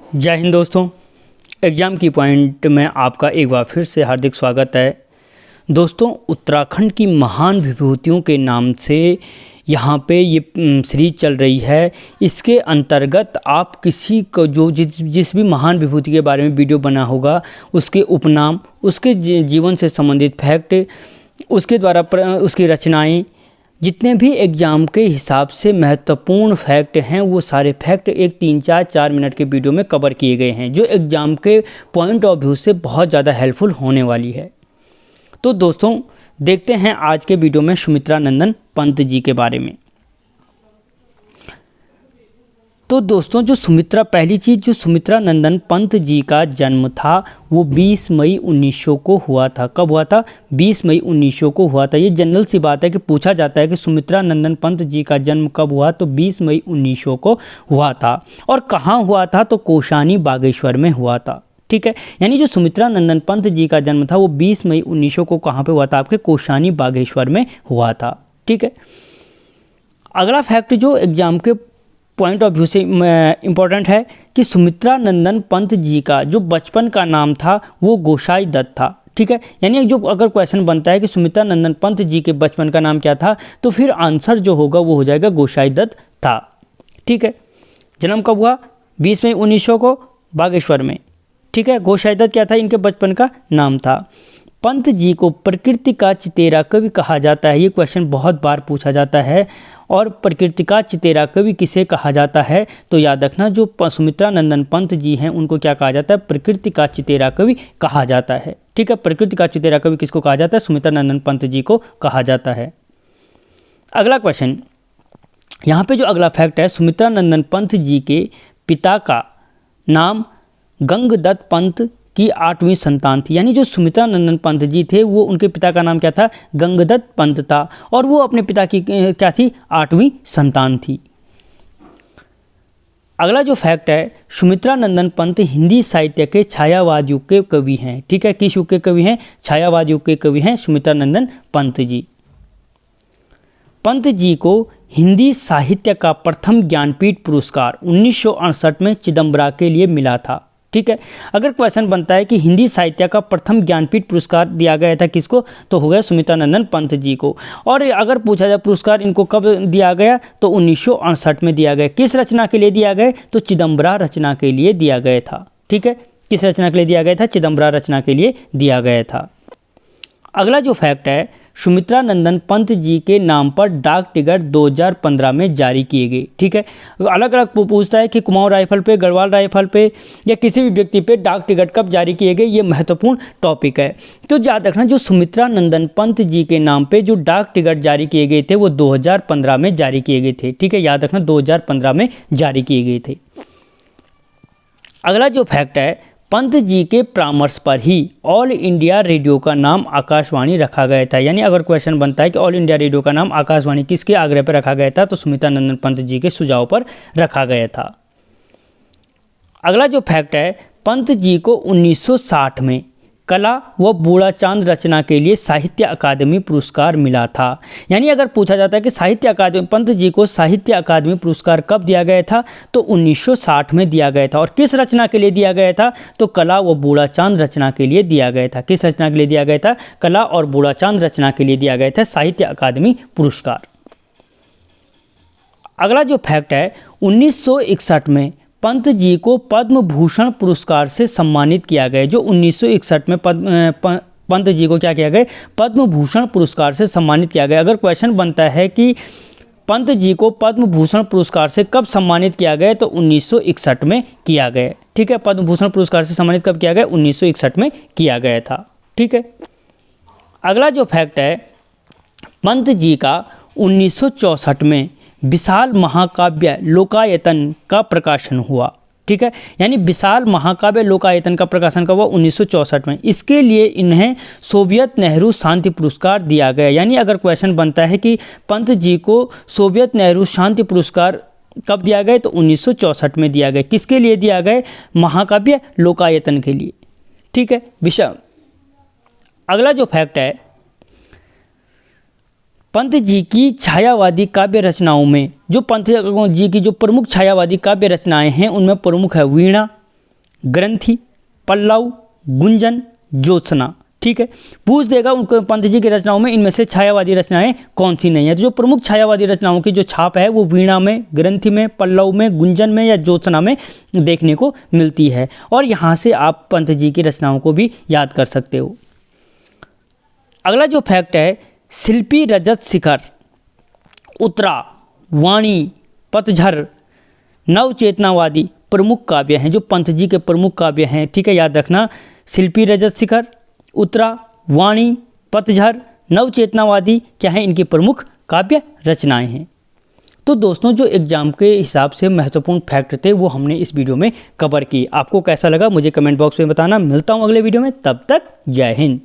जय हिंद दोस्तों। एग्ज़ाम की पॉइंट में आपका एक बार फिर से हार्दिक स्वागत है। दोस्तों, उत्तराखंड की महान विभूतियों के नाम से यहाँ पे ये सीरीज चल रही है। इसके अंतर्गत आप किसी को जो जिस भी महान विभूति के बारे में वीडियो बना होगा, उसके उपनाम, उसके जीवन से संबंधित फैक्ट, उसके द्वारा उसकी रचनाएं, जितने भी एग्ज़ाम के हिसाब से महत्वपूर्ण फैक्ट हैं, वो सारे फैक्ट एक 3-4 मिनट के वीडियो में कवर किए गए हैं, जो एग्ज़ाम के पॉइंट ऑफ व्यू से बहुत ज़्यादा हेल्पफुल होने वाली है। तो दोस्तों, देखते हैं आज के वीडियो में सुमित्रा नंदन पंत जी के बारे में। तो दोस्तों, जो सुमित्रा नंदन पंत जी का जन्म था वो 20 मई 1900 को हुआ था। कब हुआ था? 20 मई 1900 को हुआ था। ये जनरल सी बात है कि पूछा जाता है कि सुमित्रा नंदन पंत जी का जन्म कब हुआ, तो 20 मई 1900 को हुआ था। और कहाँ हुआ था? तो कौशानी बागेश्वर में हुआ था। ठीक है, यानी जो सुमित्रा नंदन पंत जी का जन्म था वो 20 मई 1900 को कहाँ पे हुआ था? आपके कौशानी बागेश्वर में हुआ था। ठीक है, अगला फैक्ट जो एग्जाम के पॉइंट ऑफ व्यू से इम्पोर्टेंट है कि सुमित्रा नंदन पंत जी का जो बचपन का नाम था वो गोसाई दत्त था। ठीक है, यानी जो अगर क्वेश्चन बनता है कि सुमित्रा नंदन पंत जी के बचपन का नाम क्या था, तो फिर आंसर जो होगा वो हो जाएगा गोसाई दत्त था। ठीक है, जन्म कब हुआ? 20 मई 1900 को, बागेश्वर में। ठीक है, गोसाई दत्त क्या था? इनके बचपन का नाम था। पंत जी को प्रकृति का चितेरा कवि कहा जाता है। ये क्वेश्चन बहुत बार पूछा जाता है। और प्रकृति का चितेरा कवि किसे कहा जाता है? तो याद रखना, जो सुमित्रा नंदन पंत जी हैं उनको क्या कहा जाता है? प्रकृति का चितेरा कवि कहा जाता है। ठीक है, प्रकृति का चितेरा कवि किसको कहा जाता है? सुमित्रा नंदन पंत जी को कहा जाता है। अगला क्वेश्चन, यहाँ पे जो अगला फैक्ट है, सुमित्रा नंदन पंत जी के पिता का नाम गंगदत्त पंत की 8वीं संतान थी। यानी जो सुमित्रा नंदन पंत जी थे वो, उनके पिता का नाम क्या था? गंगदत्त पंत था। और वो अपने पिता की क्या थी? 8वीं संतान थी। अगला जो फैक्ट है, सुमित्रा नंदन पंत हिंदी साहित्य के छायावाद युग के कवि हैं। ठीक है, किस युग के कवि हैं? छायावाद युग के कवि हैं सुमित्रा नंदन पंत जी। पंत जी को हिंदी साहित्य का प्रथम ज्ञानपीठ पुरस्कार 1968 में चिदम्बरा के लिए मिला था। ठीक है, अगर क्वेश्चन बनता है कि हिंदी साहित्य का प्रथम ज्ञानपीठ पुरस्कार दिया गया था किसको, तो हो गया सुमित्रा नंदन पंत जी को। और अगर पूछा जाए पुरस्कार इनको कब दिया गया, तो 1968 में दिया गया। किस रचना के लिए दिया गया? तो चिदम्बरा रचना के लिए दिया गया था। ठीक है, किस रचना के लिए दिया गया था? चिदम्बरा रचना के लिए दिया गया था। अगला जो फैक्ट है, सुमित्रा नंदन पंत जी के नाम पर डाक टिकट 2015 में जारी किए गए। ठीक है, अलग अलग पूछता है कि कुमाऊं राइफल पे, गढ़वाल राइफल पे या किसी भी व्यक्ति पे डाक टिकट कब जारी किए गए, ये महत्वपूर्ण टॉपिक है। तो याद रखना, जो सुमित्रा नंदन पंत जी के नाम पे जो डाक टिकट जारी किए गए थे वो 2015 में जारी किए गए थे। ठीक है, याद रखना 2015 में जारी किए गए थे। अगला जो फैक्ट है, पंत जी के परामर्श पर ही ऑल इंडिया रेडियो का नाम आकाशवाणी रखा गया था। यानी अगर क्वेश्चन बनता है कि ऑल इंडिया रेडियो का नाम आकाशवाणी किसके आग्रह पर रखा गया था, तो सुमित्रा नंदन पंत जी के सुझाव पर रखा गया था। अगला जो फैक्ट है, पंत जी को 1960 में कला व बूढ़ा चांद रचना के लिए साहित्य अकादमी पुरस्कार मिला था। यानी अगर पूछा जाता है कि साहित्य अकादमी, पंत जी को साहित्य अकादमी पुरस्कार कब दिया गया था, तो 1960 में दिया गया था। और किस रचना के लिए दिया गया था? तो कला व बूढ़ा चांद रचना के लिए दिया गया था। किस रचना के लिए दिया गया था? कला और बूढ़ा चांद रचना के लिए दिया गया था साहित्य अकादमी पुरस्कार। अगला जो फैक्ट है, 1961 में पंत जी को पद्म भूषण पुरस्कार से सम्मानित किया गया। जो 1961 में पंत जी को क्या किया गया? पद्म भूषण पुरस्कार से सम्मानित किया गया। अगर क्वेश्चन बनता है कि पंत जी को पद्म भूषण पुरस्कार से कब सम्मानित किया गया, तो 1961 में किया गया। ठीक है, पद्म भूषण पुरस्कार से सम्मानित कब किया गया? 1961 में किया गया था। ठीक है, अगला जो फैक्ट है, पंत जी का 1964 में विशाल महाकाव्य लोकायतन का प्रकाशन हुआ। ठीक है, यानी विशाल महाकाव्य लोकायतन का प्रकाशन कब हुआ? 1964 में। इसके लिए इन्हें सोवियत नेहरू शांति पुरस्कार दिया गया। यानी अगर क्वेश्चन बनता है कि पंत जी को सोवियत नेहरू शांति पुरस्कार कब दिया गया, तो 1964 में दिया गया। किसके लिए दिया गया? महाकाव्य लोकायतन के लिए। ठीक है, विषय। अगला जो फैक्ट है, पंत जी की छायावादी काव्य रचनाओं में, जो पंत जी की जो प्रमुख छायावादी काव्य रचनाएं हैं उनमें प्रमुख है वीणा, ग्रंथि, पल्लव, गुंजन, ज्योत्सना। ठीक है, पूछ देगा उनको पंत जी की रचनाओं में इनमें से छायावादी रचनाएं कौन सी नहीं है। तो जो प्रमुख छायावादी रचनाओं की जो छाप है वो वीणा में, ग्रंथि में, पल्लव में, गुंजन में या ज्योत्सना में देखने को मिलती है। और यहाँ से आप पंत जी की रचनाओं को भी याद कर सकते हो। अगला जो फैक्ट है, शिल्पी, रजत शिखर, उत्तरा, वाणी, पतझर, नवचेतनावादी प्रमुख काव्य हैं, जो पंत जी के प्रमुख काव्य हैं। ठीक है, याद रखना, शिल्पी, रजत शिखर, उत्तरा, वाणी, पतझर, नवचेतनावादी क्या है, इनकी प्रमुख काव्य रचनाएं हैं। तो दोस्तों, जो एग्जाम के हिसाब से महत्वपूर्ण फैक्ट थे वो हमने इस वीडियो में कवर की। आपको कैसा लगा मुझे कमेंट बॉक्स में बताना। मिलता हूं अगले वीडियो में, तब तक जय हिंद।